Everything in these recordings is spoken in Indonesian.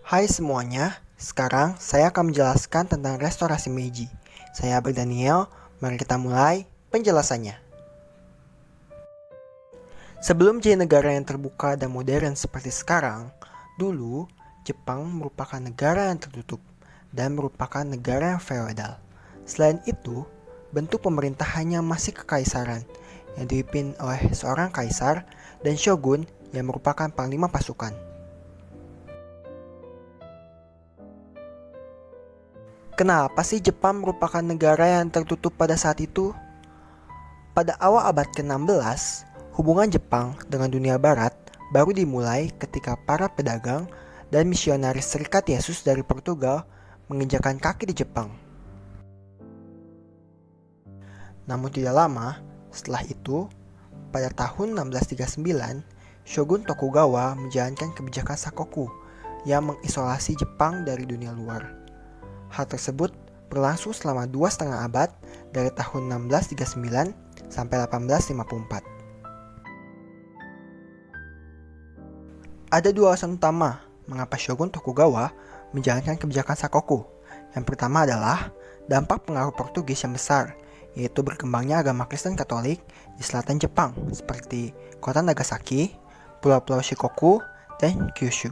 Hai semuanya, sekarang saya akan menjelaskan tentang restorasi Meiji. Saya Daniel, mari kita mulai penjelasannya. Sebelum jadi negara yang terbuka dan modern seperti sekarang, dulu Jepang merupakan negara yang tertutup dan merupakan negara yang feodal. Selain itu, bentuk pemerintahannya masih kekaisaran yang dipimpin oleh seorang kaisar dan shogun yang merupakan panglima pasukan. Kenapa sih Jepang merupakan negara yang tertutup pada saat itu? Pada awal abad ke-16, hubungan Jepang dengan dunia barat baru dimulai ketika para pedagang dan misionaris Serikat Yesus dari Portugal menginjakan kaki di Jepang. Namun tidak lama setelah itu, pada tahun 1639, Shogun Tokugawa menjalankan kebijakan Sakoku yang mengisolasi Jepang dari dunia luar. Hal tersebut berlangsung selama 2,5 abad dari tahun 1639 sampai 1854. Ada dua alasan utama mengapa Shogun Tokugawa menjalankan kebijakan Sakoku. Yang pertama adalah dampak pengaruh Portugis yang besar, yaitu berkembangnya agama Kristen Katolik di selatan Jepang seperti kota Nagasaki, pulau-pulau Shikoku, dan Kyushu.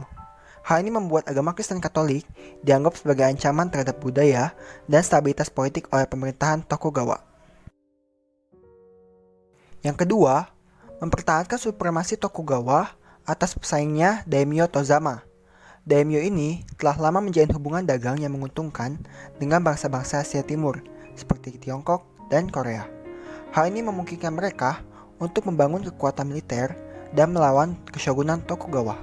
Hal ini membuat agama Kristen Katolik dianggap sebagai ancaman terhadap budaya dan stabilitas politik oleh pemerintahan Tokugawa. Yang kedua, mempertahankan supremasi Tokugawa atas pesaingnya Daimyo Tozama. Daimyo ini telah lama menjalin hubungan dagang yang menguntungkan dengan bangsa-bangsa Asia Timur seperti Tiongkok dan Korea. Hal ini memungkinkan mereka untuk membangun kekuatan militer dan melawan keshogunan Tokugawa.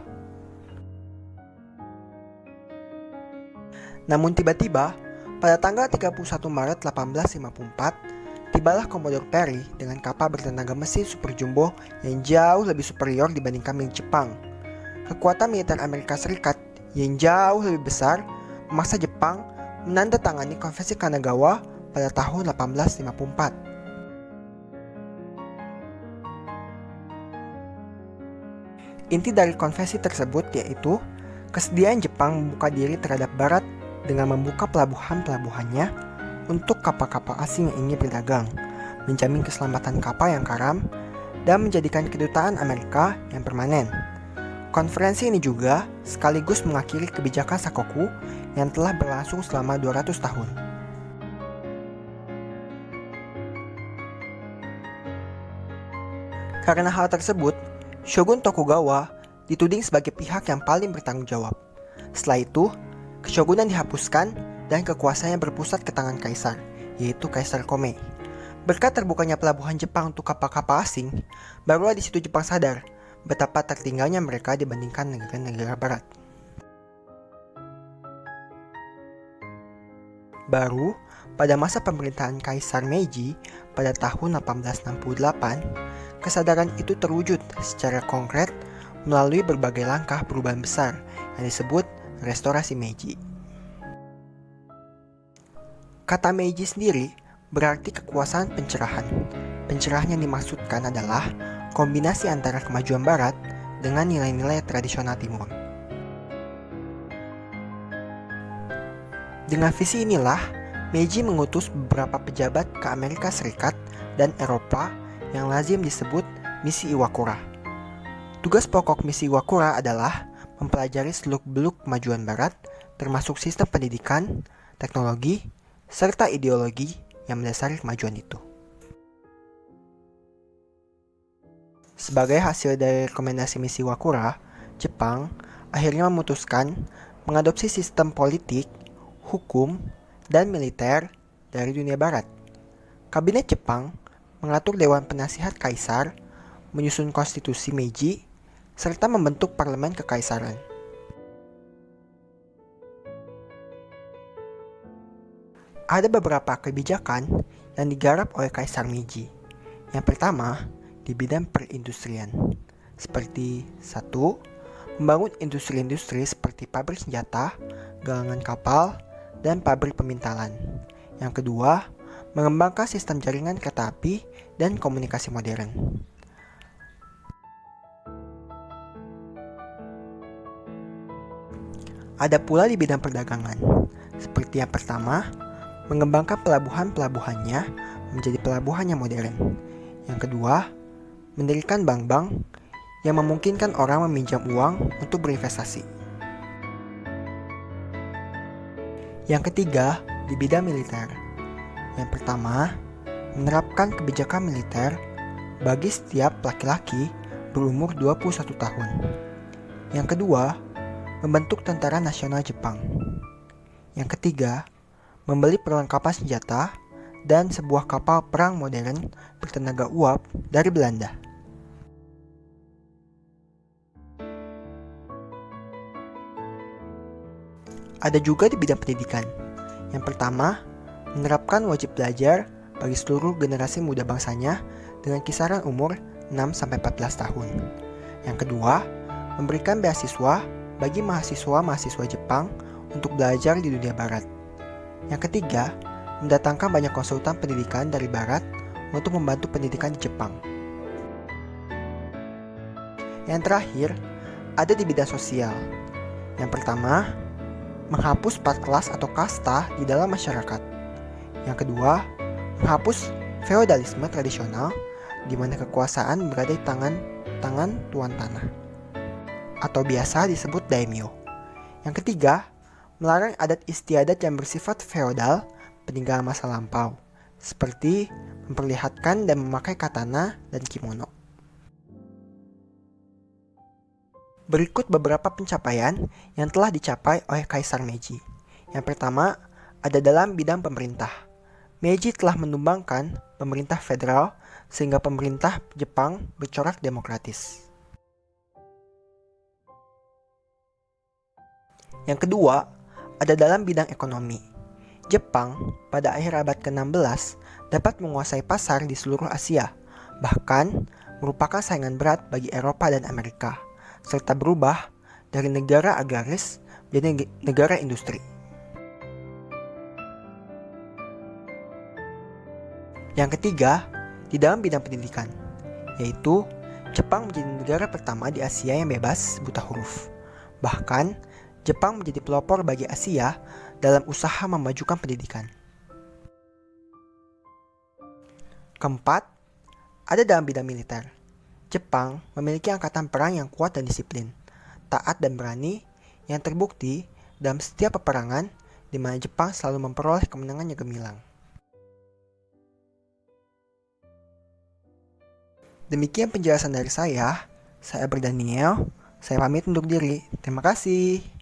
Namun tiba-tiba, pada tanggal 31 Maret 1854, tibalah Commodore Perry dengan kapal bertenaga mesin super jumbo yang jauh lebih superior dibandingkan milik Jepang. Kekuatan militer Amerika Serikat yang jauh lebih besar memaksa Jepang menandatangani Konvensi Kanagawa pada tahun 1854. Inti dari konvensi tersebut yaitu kesediaan Jepang membuka diri terhadap Barat dengan membuka pelabuhan-pelabuhannya untuk kapal-kapal asing yang ingin berdagang, menjamin keselamatan kapal yang karam, dan menjadikan kedutaan Amerika yang permanen. Konferensi ini juga sekaligus mengakhiri kebijakan Sakoku yang telah berlangsung selama 200 tahun. Karena hal tersebut, Shogun Tokugawa dituding sebagai pihak yang paling bertanggung jawab. Setelah itu, keshogunan dihapuskan dan kekuasaannya berpusat ke tangan kaisar, yaitu Kaisar Komei. Berkat terbukanya pelabuhan Jepang untuk kapal-kapal asing, barulah di situ Jepang sadar betapa tertinggalnya mereka dibandingkan negara-negara barat. Baru pada masa pemerintahan Kaisar Meiji pada tahun 1868, kesadaran itu terwujud secara konkret melalui berbagai langkah perubahan besar yang disebut restorasi Meiji. Kata Meiji sendiri berarti kekuasaan pencerahan. Pencerahan yang dimaksudkan adalah kombinasi antara kemajuan Barat dengan nilai-nilai tradisional Timur. Dengan visi inilah, Meiji mengutus beberapa pejabat ke Amerika Serikat dan Eropa yang lazim disebut misi Iwakura. Tugas pokok misi Iwakura adalah mempelajari seluk-beluk kemajuan Barat, termasuk sistem pendidikan, teknologi, serta ideologi yang mendasari kemajuan itu. Sebagai hasil dari rekomendasi misi Iwakura, Jepang akhirnya memutuskan mengadopsi sistem politik, hukum, dan militer dari dunia Barat. Kabinet Jepang mengatur Dewan Penasihat Kaisar, menyusun konstitusi Meiji, serta membentuk parlemen kekaisaran. Ada beberapa kebijakan yang digarap oleh Kaisar Meiji. Yang pertama, di bidang perindustrian, seperti 1. Membangun industri-industri seperti pabrik senjata, galangan kapal, dan pabrik pemintalan. Yang kedua, mengembangkan sistem jaringan kereta api dan komunikasi modern. Ada pula di bidang perdagangan, seperti yang pertama, mengembangkan pelabuhan-pelabuhannya menjadi pelabuhan yang modern. Yang kedua, mendirikan bank-bank yang memungkinkan orang meminjam uang untuk berinvestasi. Yang ketiga, di bidang militer. Yang pertama, menerapkan kebijakan militer bagi setiap laki-laki berumur 21 tahun. Yang kedua, membentuk Tentara Nasional Jepang. Yang ketiga, membeli perlengkapan senjata dan sebuah kapal perang modern bertenaga uap dari Belanda. Ada juga di bidang pendidikan. Yang pertama, menerapkan wajib belajar bagi seluruh generasi muda bangsanya dengan kisaran umur 6-14 tahun. Yang kedua, memberikan beasiswa bagi mahasiswa-mahasiswa Jepang untuk belajar di dunia barat. Yang ketiga, mendatangkan banyak konsultan pendidikan dari barat untuk membantu pendidikan di Jepang. Yang terakhir, ada di bidang sosial. Yang pertama, menghapus 4 kelas atau kasta di dalam masyarakat. Yang kedua, menghapus feodalisme tradisional di mana kekuasaan berada di tangan tuan tanah atau biasa disebut daimyo. Yang ketiga, melarang adat istiadat yang bersifat feodal peninggalan masa lampau, seperti memperlihatkan dan memakai katana dan kimono. Berikut beberapa pencapaian yang telah dicapai oleh Kaisar Meiji. Yang pertama, ada dalam bidang pemerintah. Meiji telah menumbangkan pemerintah federal sehingga pemerintah Jepang bercorak demokratis. Yang kedua, ada dalam bidang ekonomi. Jepang pada akhir abad ke-16 dapat menguasai pasar di seluruh Asia, bahkan merupakan saingan berat bagi Eropa dan Amerika, serta berubah dari negara agraris menjadi negara industri. Yang ketiga, di dalam bidang pendidikan, yaitu Jepang menjadi negara pertama di Asia yang bebas buta huruf. Bahkan, Jepang menjadi pelopor bagi Asia dalam usaha memajukan pendidikan. Keempat, ada dalam bidang militer. Jepang memiliki angkatan perang yang kuat dan disiplin, taat dan berani, yang terbukti dalam setiap peperangan di mana Jepang selalu memperoleh kemenangan yang gemilang. Demikian penjelasan dari saya Berdaniel, saya pamit undur diri. Terima kasih.